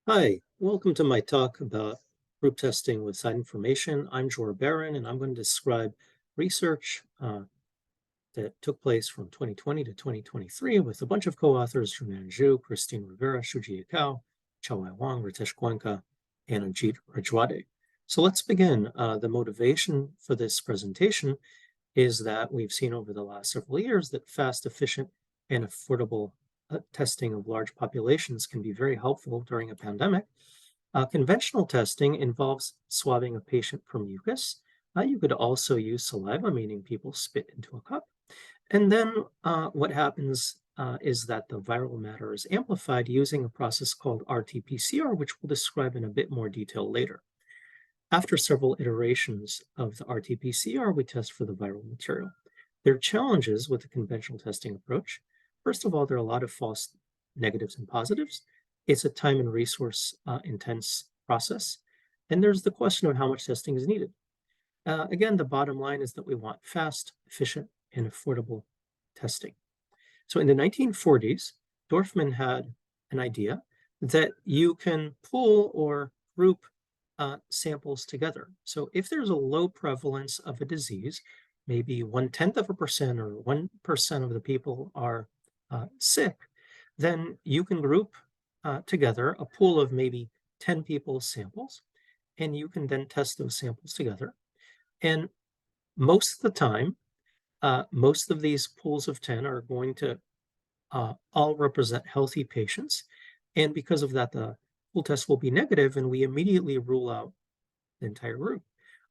Hi, welcome to my talk about group testing with side information. I'm Jor Barron, and I'm going to describe research that took place from 2020 to 2023 with a bunch of co-authors, Junan Zhu, Christine Rivera, Shuji Ikao, Chawai Wang, Ritesh Goenka, and Ajit Rajwade. So let's begin. The motivation for this presentation is that we've seen over the last several years that fast, efficient, and affordable testing of large populations can be very helpful during a pandemic. Conventional testing involves swabbing a patient for mucus. You could also use saliva, meaning people spit into a cup. And then what happens is that the viral matter is amplified using a process called RT-PCR, which we'll describe in a bit more detail later. After several iterations of the RT-PCR, we test for the viral material. There are challenges with the conventional testing approach. First of all, there are a lot of false negatives and positives. It's a time and resource intense process. And there's the question of how much testing is needed. Again, the bottom line is that we want fast, efficient, and affordable testing. So in the 1940s, Dorfman had an idea that you can pool or group samples together. So if there's a low prevalence of a disease, maybe 1/10% or 1% of the people are sick, then you can group together a pool of maybe 10 people's samples, and you can then test those samples together. And most of the time, most of these pools of 10 are going to all represent healthy patients. And because of that, the pool test will be negative, and we immediately rule out the entire group.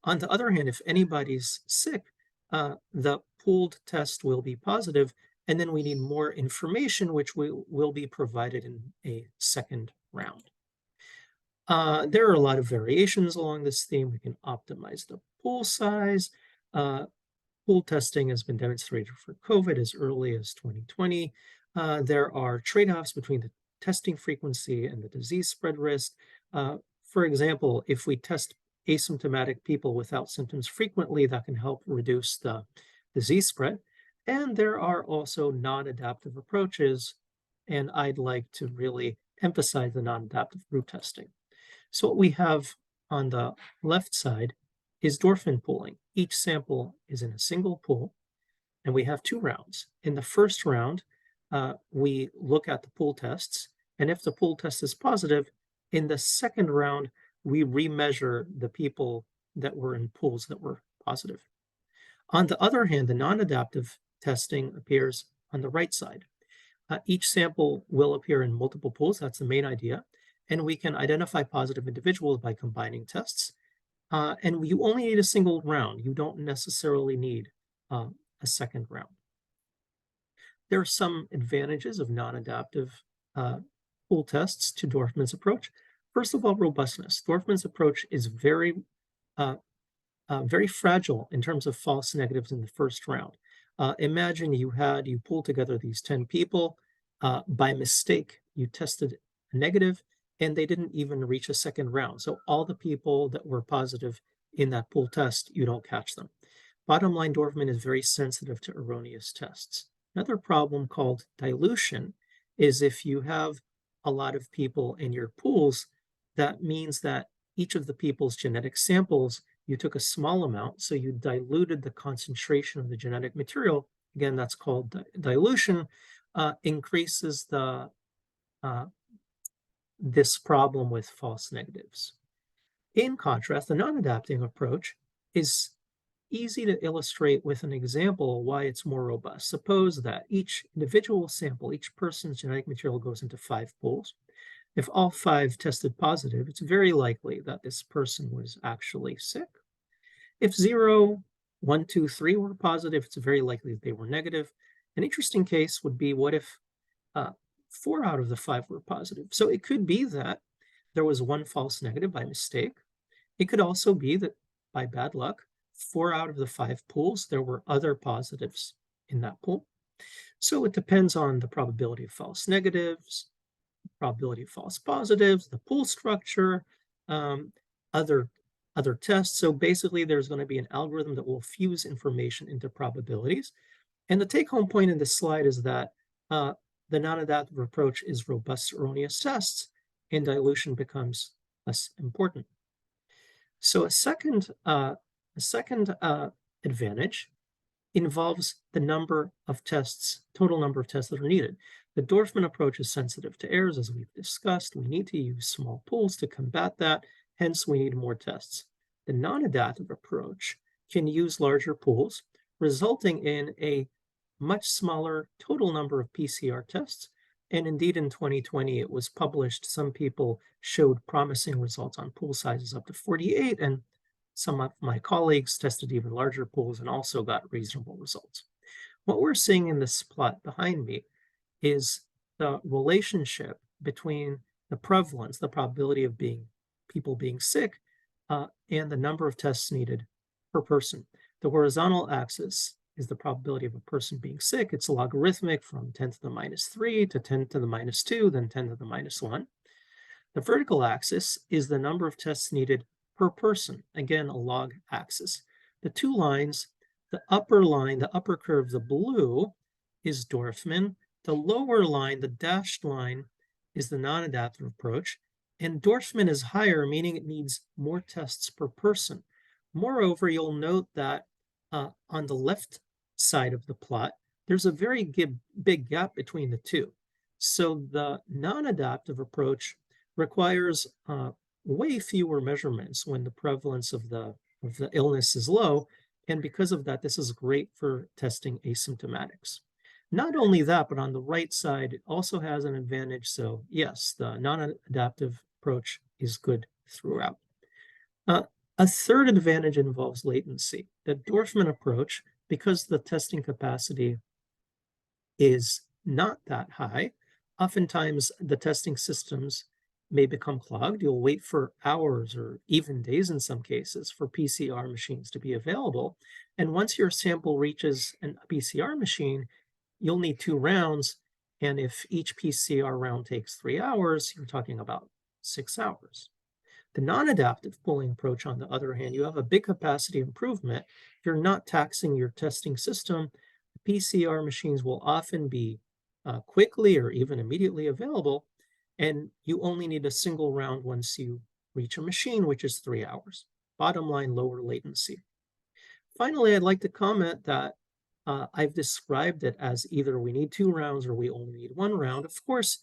On the other hand, if anybody's sick, the pooled test will be positive, and then we need more information, which will be provided in a second round. There are a lot of variations along this theme. We can optimize the pool size. Uh, Pool testing has been demonstrated for COVID as early as 2020. There are trade-offs between the testing frequency and the disease spread risk. For example, if we test asymptomatic people without symptoms frequently, that can help reduce the disease spread. And there are also non-adaptive approaches, and I'd like to really emphasize the non-adaptive group testing. So what we have on the left side is Dorfman pooling. Each sample is in a single pool, and we have two rounds. In the first round, we look at the pool tests, and if the pool test is positive, in the second round, we remeasure the people that were in pools that were positive. On the other hand, the non-adaptive testing appears on the right side. Each sample will appear in multiple pools. That's the main idea. And we can identify positive individuals by combining tests. And you only need a single round. You don't necessarily need a second round. There are some advantages of non-adaptive pool tests to Dorfman's approach. First of all, robustness. Dorfman's approach is uh, very fragile in terms of false negatives in the first round. Imagine you pulled together these 10 people. By mistake, you tested a negative, and they didn't even reach a second round. So all the people that were positive in that pool test, you don't catch them. Bottom line, Dorfman is very sensitive to erroneous tests. Another problem called dilution is if you have a lot of people in your pools, that means that each of the people's genetic samples, you took a small amount, so you diluted the concentration of the genetic material. Again, that's called dilution, increases uh, this problem with false negatives. In contrast, the non-adapting approach is easy to illustrate with an example why it's more robust. Suppose that each individual sample, each person's genetic material goes into 5 pools. If all 5 tested positive, it's very likely that this person was actually sick. If 0, 1, 2, 3 were positive, it's very likely that they were negative. An interesting case would be what if 4 out of the 5 were positive? So it could be that there was one false negative by mistake. It could also be that by bad luck, 4 out of the 5 pools, there were other positives in that pool. So it depends on the probability of false negatives, probability of false positives, the pool structure, um, other other tests. So basically, there's going to be an algorithm that will fuse information into probabilities. And the take-home point in this slide is that the non-adaptive approach is robust to erroneous tests, and dilution becomes less important. So a second advantage involves the number of tests, total number of tests that are needed. The Dorfman approach is sensitive to errors, as we've discussed. We need to use small pools to combat that, hence we need more tests. The non-adaptive approach can use larger pools, resulting in a much smaller total number of PCR tests. And indeed, in 2020, it was published, some people showed promising results on pool sizes up to 48, and some of my colleagues tested even larger pools and also got reasonable results. What we're seeing in this plot behind me is the relationship between the prevalence, the probability of people being sick, and the number of tests needed per person. The horizontal axis is the probability of a person being sick. It's logarithmic from 10 to the minus 3 to 10 to the minus 2, then 10 to the minus 1. The vertical axis is the number of tests needed per person, again, a log axis. The two lines, the upper line, the upper curve, the blue, is Dorfman. The lower line, the dashed line, is the non-adaptive approach. And Dorfman is higher, meaning it needs more tests per person. Moreover, you'll note that on the left side of the plot, there's a very big gap between the two. So the non-adaptive approach requires way fewer measurements when the prevalence of the illness is low. And because of that, this is great for testing asymptomatics. Not only that, but on the right side, it also has an advantage. So yes, the non-adaptive approach is good throughout. A third advantage involves latency. The Dorfman approach, because the testing capacity is not that high, oftentimes the testing systems may become clogged. You'll wait for hours or even days in some cases for PCR machines to be available. And once your sample reaches a PCR machine, you'll need 2 rounds. And if each PCR round takes 3 hours, you're talking about 6 hours. The non-adaptive pooling approach, on the other hand, you have a big capacity improvement. You're not taxing your testing system. The PCR machines will often be quickly or even immediately available, and you only need a single round once you reach a machine, which is 3 hours. Bottom line, lower latency. Finally, I'd like to comment that I've described it as either we need 2 rounds or we only need 1 round. Of course,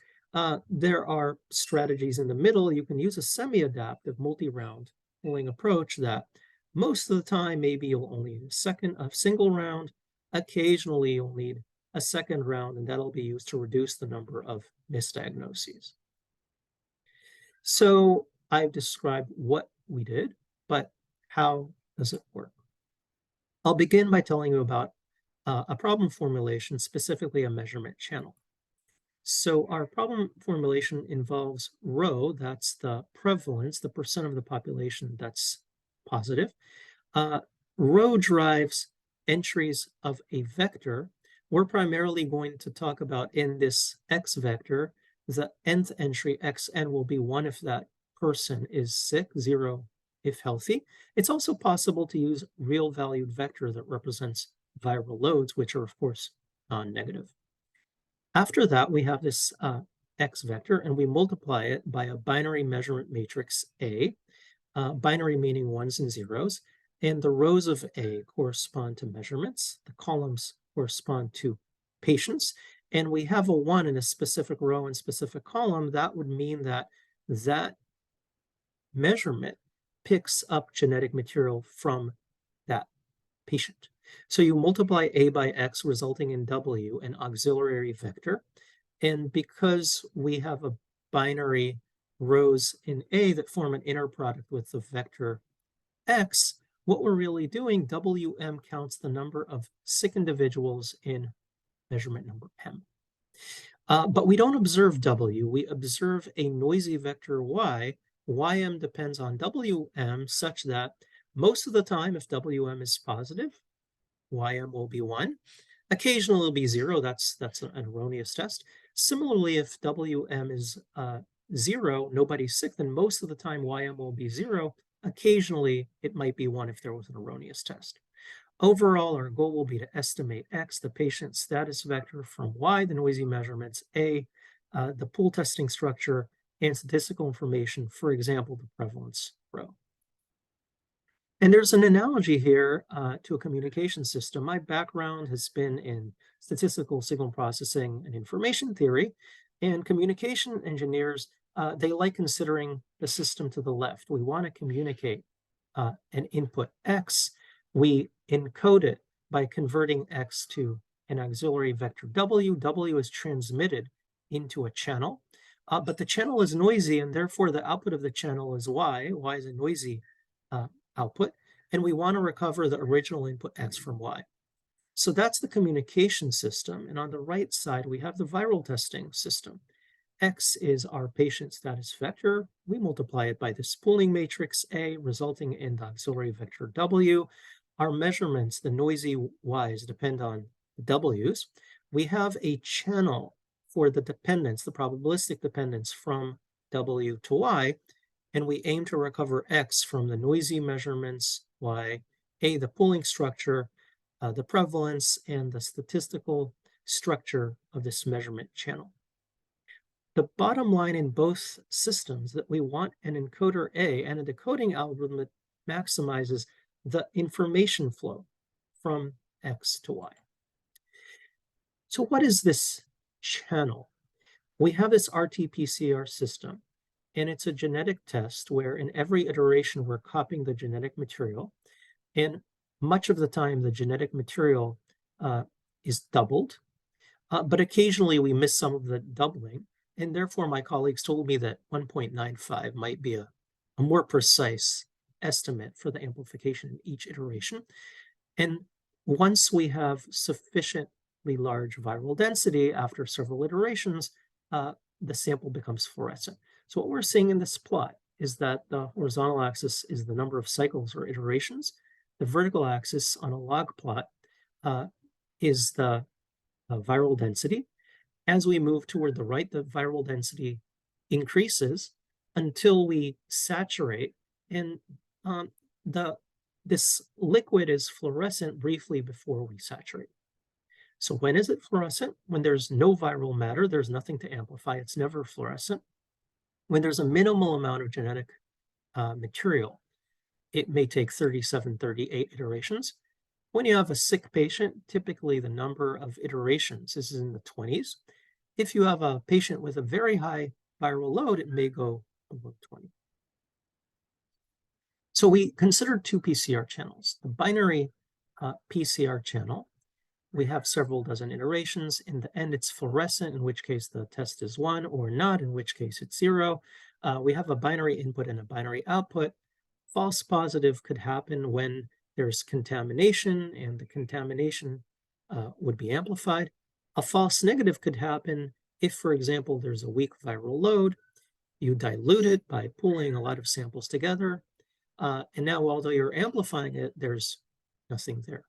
there are strategies in the middle. You can use a semi-adaptive multi-round pooling approach that most of the time, maybe you'll only need a single round. Occasionally, you'll need a second round, and that'll be used to reduce the number of misdiagnoses. So I've described what we did, but how does it work? I'll begin by telling you about a problem formulation, specifically a measurement channel. So our problem formulation involves rho, that's the prevalence, the percent of the population that's positive. Rho drives entries of a vector. We're primarily going to talk about in this x vector, the nth entry xn will be 1 if that person is sick, 0 if healthy. It's also possible to use real valued vector that represents viral loads, which are of course non-negative. After that, we have this x vector, and we multiply it by a binary measurement matrix A, binary meaning 1s and 0s, and the rows of A correspond to measurements, the columns correspond to patients, and we have a 1 in a specific row and specific column. That would mean that that measurement picks up genetic material from that patient. So you multiply A by X, resulting in W, an auxiliary vector. And because we have a binary rows in A that form an inner product with the vector X, what we're really doing, WM counts the number of sick individuals in measurement number M. But we don't observe W, we observe a noisy vector Y. YM depends on WM such that most of the time, if WM is positive, YM will be 1. Occasionally it'll be 0, that's an erroneous test. Similarly, if WM is 0, nobody's sick, then most of the time YM will be 0. Occasionally it might be 1 if there was an erroneous test. Overall, our goal will be to estimate X, the patient status vector, from Y, the noisy measurements, A, the pool testing structure, and statistical information, for example, the prevalence row. And there's an analogy here to a communication system. My background has been in statistical signal processing and information theory, and communication engineers, they like considering the system to the left. We want to communicate an input X. We encode it by converting X to an auxiliary vector W. W is transmitted into a channel, but the channel is noisy, and therefore the output of the channel is Y. Y is a noisy output, and we want to recover the original input X from Y. So that's the communication system. And on the right side, we have the viral testing system. X is our patient status vector. We multiply it by this pooling matrix A, resulting in the auxiliary vector W. Our measurements, the noisy Y's, depend on the W's. We have a channel for the dependence, the probabilistic dependence from W to Y, and we aim to recover X from the noisy measurements, Y, A, the pooling structure, the prevalence, and the statistical structure of this measurement channel. The bottom line in both systems that we want an encoder A and a decoding algorithm that maximizes the information flow from X to Y. So what is this channel? We have this RT-PCR system, and it's a genetic test where in every iteration we're copying the genetic material, and much of the time the genetic material is doubled, but occasionally we miss some of the doubling, and therefore my colleagues told me that 1.95 might be a more precise estimate for the amplification in each iteration. And once we have sufficiently large viral density after several iterations, the sample becomes fluorescent. So what we're seeing in this plot is that the horizontal axis is the number of cycles or iterations. The vertical axis on a log plot is the viral density. As we move toward the right, the viral density increases until we saturate, and this liquid is fluorescent briefly before we saturate. So when is it fluorescent? When there's no viral matter, there's nothing to amplify, it's never fluorescent. When there's a minimal amount of genetic material, it may take 37, 38 iterations. When you have a sick patient, typically the number of iterations is in the 20s. If you have a patient with a very high viral load, it may go above 20. So we considered two PCR channels. The binary PCR channel, we have several dozen iterations. In the end, it's fluorescent, in which case the test is 1, or not, in which case it's 0. We have a binary input and a binary output. False positive could happen when there's contamination, and the contamination would be amplified. A false negative could happen if, for example, there's a weak viral load. You dilute it by pooling a lot of samples together. And now, although you're amplifying it, there's nothing there.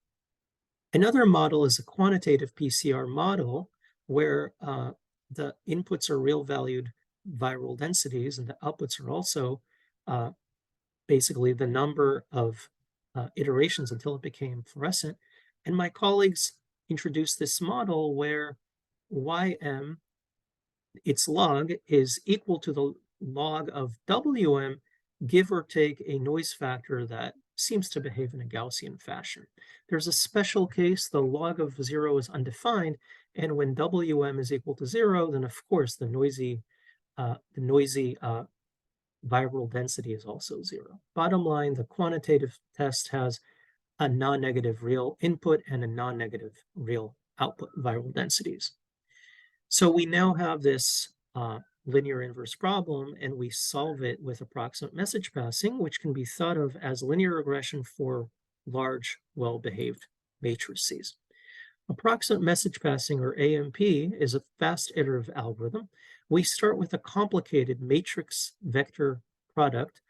Another model is a quantitative PCR model where the inputs are real valued viral densities, and the outputs are also basically the number of iterations until it became fluorescent. And my colleagues introduced this model where Ym, its log, is equal to the log of Wm, give or take a noise factor that seems to behave in a Gaussian fashion. There's a special case, the log of 0 is undefined, and when Wm is equal to 0, then of course the noisy viral density is also 0. Bottom line, the quantitative test has a non-negative real input and a non-negative real output viral densities. So we now have this linear inverse problem, and we solve it with approximate message passing, which can be thought of as linear regression for large, well-behaved matrices. Approximate message passing, or AMP, is a fast iterative algorithm. We start with a complicated matrix vector product,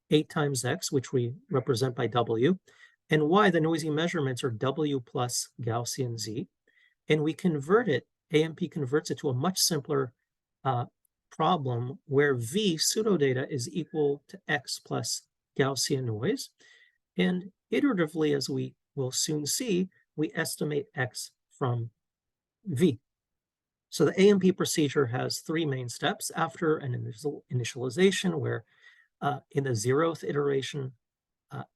8 times X, which we represent by W, and Y, the noisy measurements, are W plus Gaussian Z. And we convert it, AMP converts it to a much simpler problem where V pseudodata is equal to X plus Gaussian noise. And iteratively, as we will soon see, we estimate X from V. So the AMP procedure has three main steps after an initialization, where in the 0th iteration,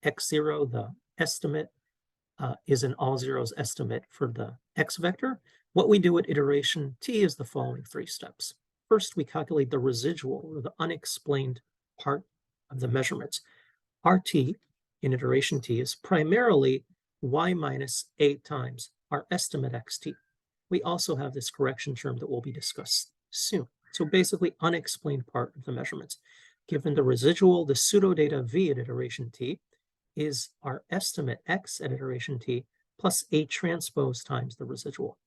x0, the estimate, is an all zeros estimate for the x vector. What we do at iteration t is the following three steps. First, we calculate the residual, or the unexplained part of the measurements. Rt in iteration t is primarily y minus a times our estimate xt. We also have this correction term that will be discussed soon. So basically, unexplained part of the measurements. Given the residual, the pseudodata v at iteration t is our estimate x at iteration t plus a transpose times the residual.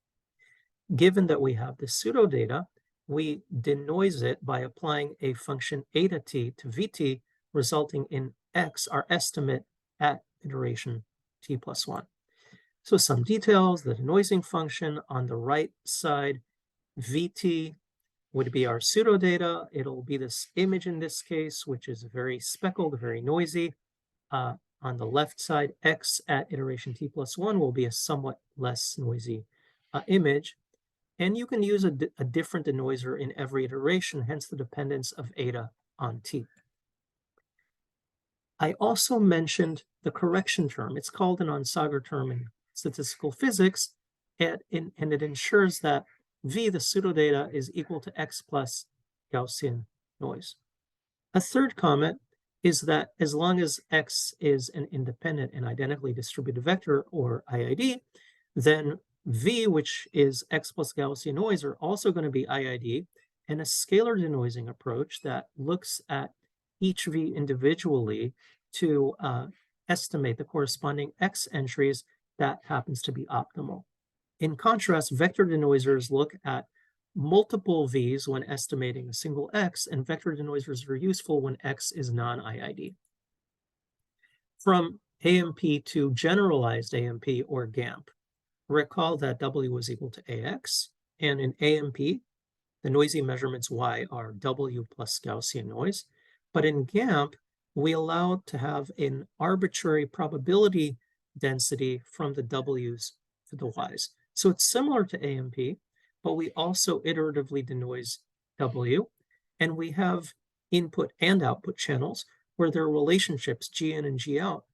Given that we have the pseudodata, we denoise it by applying a function eta t to vt, resulting in x, our estimate at iteration t plus 1. So some details, the denoising function on the right side, vt would be our pseudodata. It'll be this image in this case, which is very speckled, very noisy. On the left side, x at iteration t plus 1 will be a somewhat less noisy image. And you can use a different denoiser in every iteration, hence the dependence of eta on t. I also mentioned the correction term. It's called an Onsager term in statistical physics, and it ensures that v, the pseudodata, is equal to x plus Gaussian noise. A third comment is that as long as x is an independent and identically distributed vector, or IID, then v, which is x plus Gaussian noise, are also going to be IID, and a scalar denoising approach that looks at each v individually to estimate the corresponding x entries that happens to be optimal. In contrast, vector denoisers look at multiple v's when estimating a single x, and vector denoisers are useful when x is non-IID. From AMP to generalized AMP, or GAMP, recall that W was equal to AX, and in AMP, the noisy measurements Y are W plus Gaussian noise. But in GAMP, we allow to have an arbitrary probability density from the W's to the Y's. So it's similar to AMP, but we also iteratively denoise W, and we have input and output channels where there are relationships G in and G out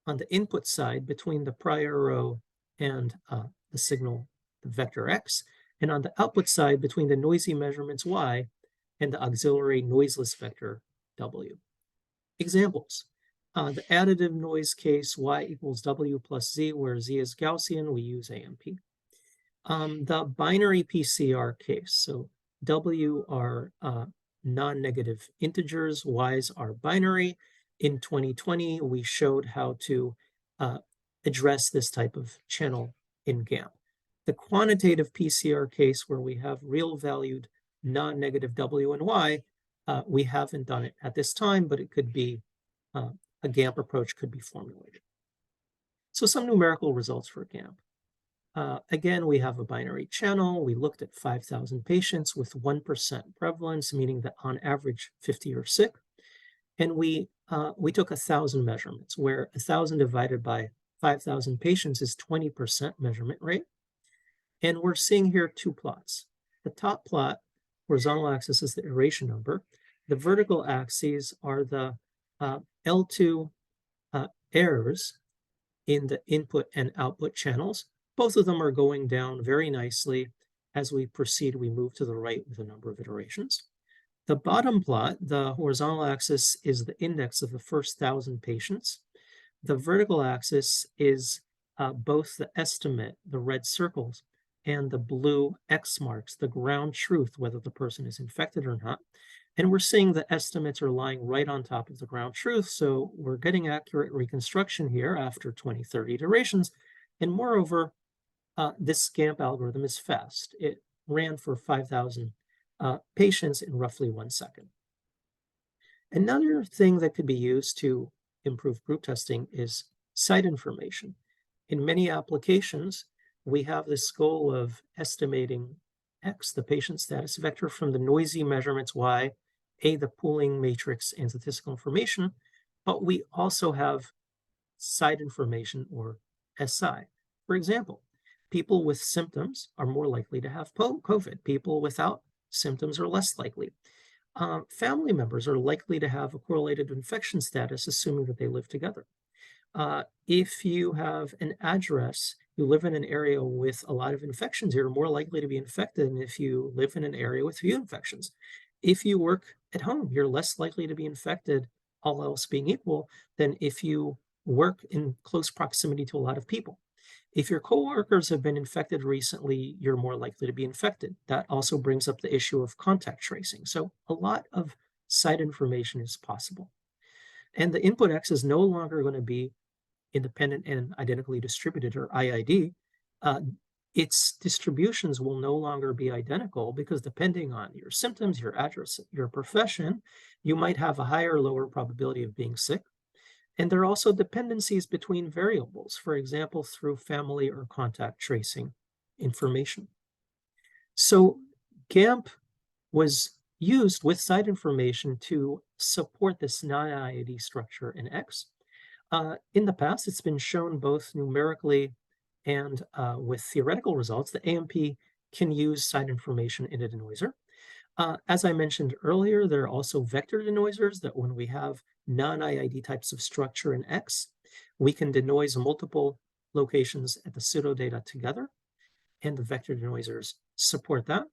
on the input side between the prior row and the signal, the vector X, and on the output side between the noisy measurements Y and the auxiliary noiseless vector W. Examples. The additive noise case, Y equals W plus Z, where Z is Gaussian, we use AMP. The binary PCR case, so W are non-negative integers, Y's are binary. In 2020, we showed how to address this type of channel in GAMP. The quantitative PCR case, where we have real valued non-negative W and Y, we haven't done it at this time, but it could be, a GAMP approach could be formulated. So some numerical results for GAMP. Again, we have a binary channel. We looked at 5,000 patients with 1% prevalence, meaning that on average 50 are sick. And we took 1,000 measurements, where 1,000 divided by 5,000 patients is 20% measurement rate. And we're seeing here two plots. The top plot, horizontal axis, is the iteration number. The vertical axes are the L2 errors in the input and output channels. Both of them are going down very nicely. As we proceed, we move to the right with a number of iterations. The bottom plot, the horizontal axis, is the index of the first 1,000 patients. The vertical axis is both the estimate, the red circles, and the blue X marks, the ground truth, whether the person is infected or not. And we're seeing the estimates are lying right on top of the ground truth. So we're getting accurate reconstruction here after 20, 30 iterations. And moreover, this GAMP algorithm is fast. It ran for 5,000 patients in roughly 1 second. Another thing that could be used to improve group testing is site information. In many applications, we have this goal of estimating X, the patient status vector, from the noisy measurements Y, A, the pooling matrix and statistical information, but we also have site information, or SI. For example, People with symptoms are more likely to have COVID. People without symptoms are less likely. Family members are likely to have a correlated infection status, assuming that they live together. If you have an address, you live in an area with a lot of infections, you're more likely to be infected than if you live in an area with few infections. If you work at home, you're less likely to be infected, all else being equal, than if you work in close proximity to a lot of people. If your coworkers have been infected recently, you're more likely to be infected. That also brings up the issue of contact tracing. So a lot of site information is possible. And the input X is no longer going to be independent and identically distributed, or IID. Uh, its distributions will no longer be identical because depending on your symptoms, your address, your profession, you might have a higher or lower probability of being sick. And there are also dependencies between variables, for example, through family or contact tracing information. So GAMP was used with site information to support this non-IID structure in X. In the past, it's been shown both numerically and with theoretical results that AMP can use site information in a denoiser. As I mentioned earlier, there are also vector denoisers that when we have non-IID types of structure in X, we can denoise multiple locations at the pseudodata together, and the vector denoisers support that.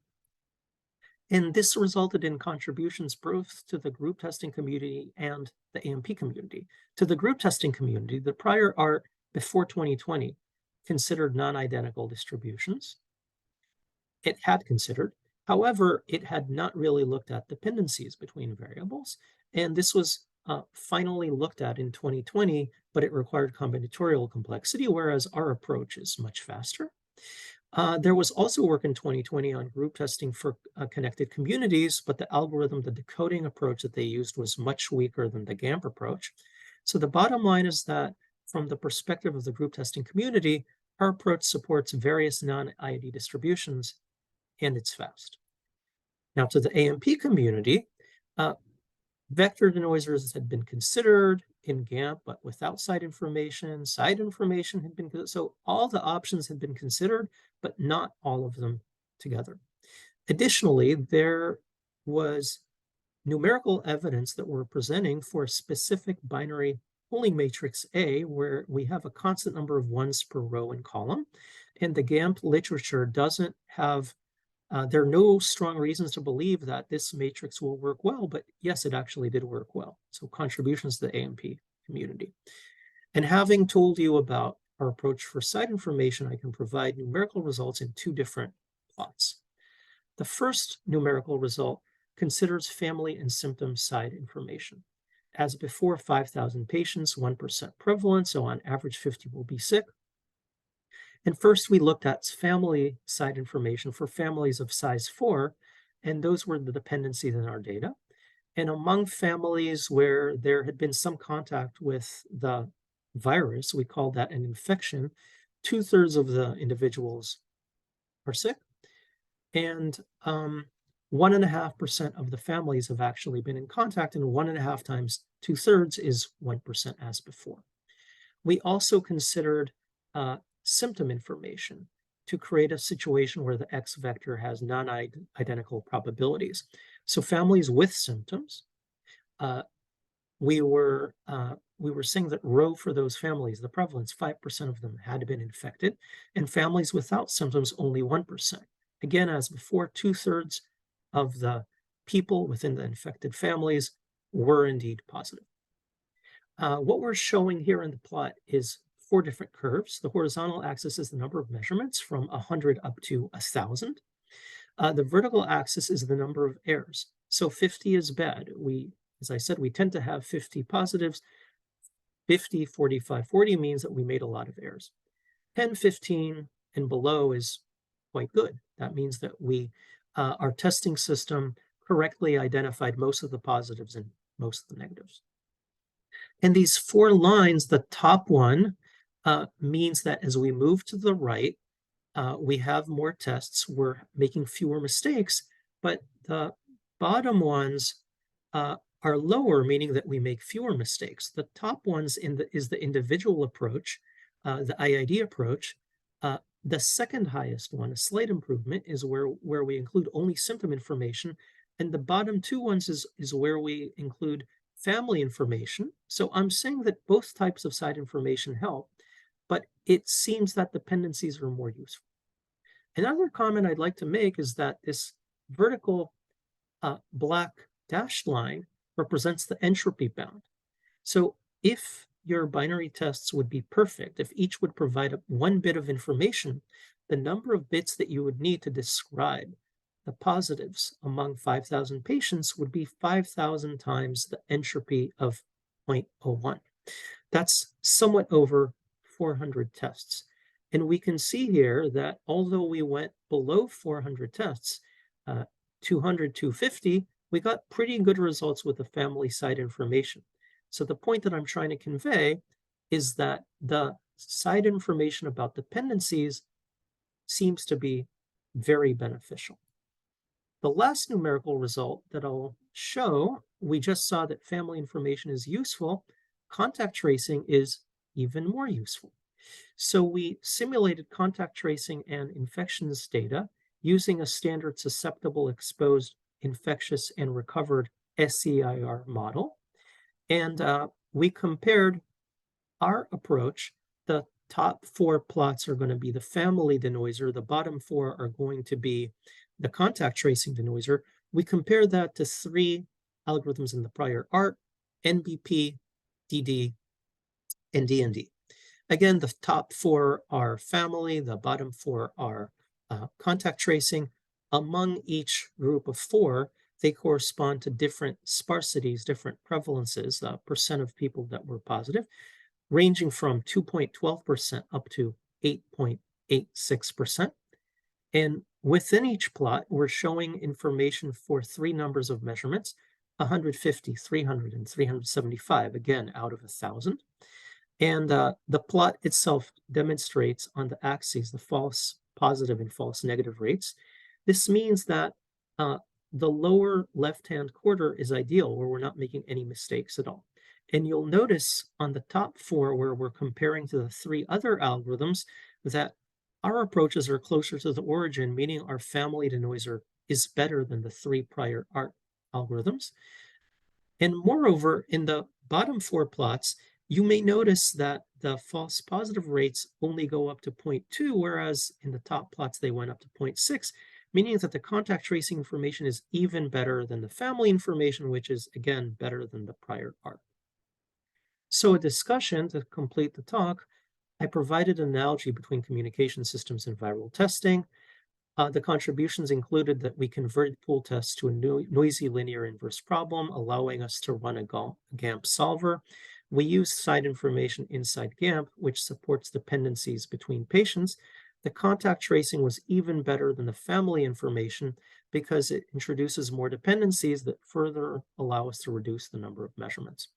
And this resulted in contributions both to the group testing community and the AMP community. To the group testing community, the prior art before 2020 considered non-identical distributions. It had considered. However, it had not really looked at dependencies between variables. And this was finally looked at in 2020, but it required combinatorial complexity, whereas our approach is much faster. There was also work in 2020 on group testing for connected communities, but the algorithm, the decoding approach that they used was much weaker than the GAMP approach. So the bottom line is that from the perspective of the group testing community, our approach supports various non-IID distributions, and it's fast. Now to the AMP community, vector denoisers had been considered in GAMP, but without site information. Site information had been, so all the options had been considered, but not all of them together. Additionally, there was numerical evidence that we're presenting for a specific binary pooling matrix A, where we have a constant number of ones per row and column. And the GAMP literature doesn't have there are no strong reasons to believe that this matrix will work well, but yes, it actually did work well. So contributions to the AMP community. And having told you about our approach for site information, I can provide numerical results in two different plots. The first numerical result considers family and symptom site information. As before, 5,000 patients, 1% prevalence, so on average 50 will be sick. And first, we looked at family site information for families of size 4, and those were the dependencies in our data. And among families where there had been some contact with the virus, we called that an infection, 2/3 of the individuals are sick, and 1.5% of the families have actually been in contact, and 1.5 times 2/3 is 1% as before. We also considered symptom information to create a situation where the X vector has non-identical probabilities. So families with symptoms, we were saying that rho for those families, the prevalence, 5% of them had been infected, and families without symptoms, only 1%. Again, as before, 2/3 of the people within the infected families were indeed positive. What we're showing here in the plot is 4 different curves. The horizontal axis is the number of measurements from 100 up to 1,000. The vertical axis is the number of errors. So 50 is bad. As I said, we tend to have 50 positives. 50, 45, 40 means that we made a lot of errors. 10, 15, and below is quite good. That means that our testing system correctly identified most of the positives and most of the negatives. And these 4 lines, the top one means that as we move to the right, we have more tests, we're making fewer mistakes, but the bottom ones are lower, meaning that we make fewer mistakes. The top ones is the individual approach, the IID approach. The second highest one, a slight improvement, is where we include only symptom information. And the bottom two ones is where we include family information. So I'm saying that both types of side information help, but it seems that dependencies are more useful. Another comment I'd like to make is that this vertical black dashed line represents the entropy bound. So if your binary tests would be perfect, if each would provide one bit of information, the number of bits that you would need to describe the positives among 5,000 patients would be 5,000 times the entropy of 0.01. That's somewhat over 400 tests. And we can see here that although we went below 400 tests, 200, 250, we got pretty good results with the family side information. So the point that I'm trying to convey is that the side information about dependencies seems to be very beneficial. The last numerical result that I'll show, we just saw that family information is useful. Contact tracing is even more useful. So we simulated contact tracing and infections data using a standard susceptible, exposed, infectious, and recovered SCIR model. And we compared our approach. The top four plots are going to be the family denoiser. The bottom four are going to be the contact tracing denoiser. We compared that to three algorithms in the prior art: NBP, DD, and DND. Again, the top four are family, the bottom four are contact tracing. Among each group of four, they correspond to different sparsities, different prevalences, percent of people that were positive, ranging from 2.12% up to 8.86%. And within each plot, we're showing information for three numbers of measurements: 150, 300, and 375, again, out of 1,000. And the plot itself demonstrates on the axes the false positive and false negative rates. This means that the lower left-hand quarter is ideal, where we're not making any mistakes at all. And you'll notice on the top four, where we're comparing to the three other algorithms, that our approaches are closer to the origin, meaning our family denoiser is better than the three prior art algorithms. And moreover, in the bottom four plots, you may notice that the false positive rates only go up to 0.2, whereas in the top plots, they went up to 0.6, meaning that the contact tracing information is even better than the family information, which is, again, better than the prior art. So a discussion to complete the talk, I provided an analogy between communication systems and viral testing. The contributions included that we converted pool tests to a noisy linear inverse problem, allowing us to run a GAMP solver. We used side information inside GAMP, which supports dependencies between patients. The contact tracing was even better than the family information because it introduces more dependencies that further allow us to reduce the number of measurements.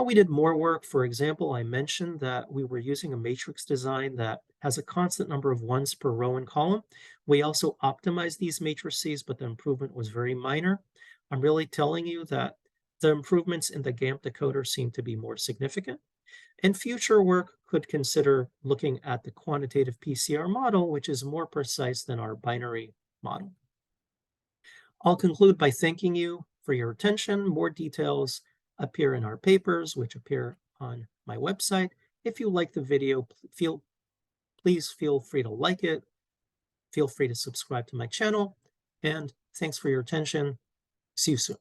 We did more work. For example, I mentioned that we were using a matrix design that has a constant number of ones per row and column. We also optimized these matrices, but the improvement was very minor. I'm really telling you that the improvements in the GAMP decoder seem to be more significant. And future work could consider looking at the quantitative PCR model, which is more precise than our binary model. I'll conclude by thanking you for your attention. More details appear in our papers, which appear on my website. If you like the video, please feel free to like it. Feel free to subscribe to my channel. And thanks for your attention. See you soon.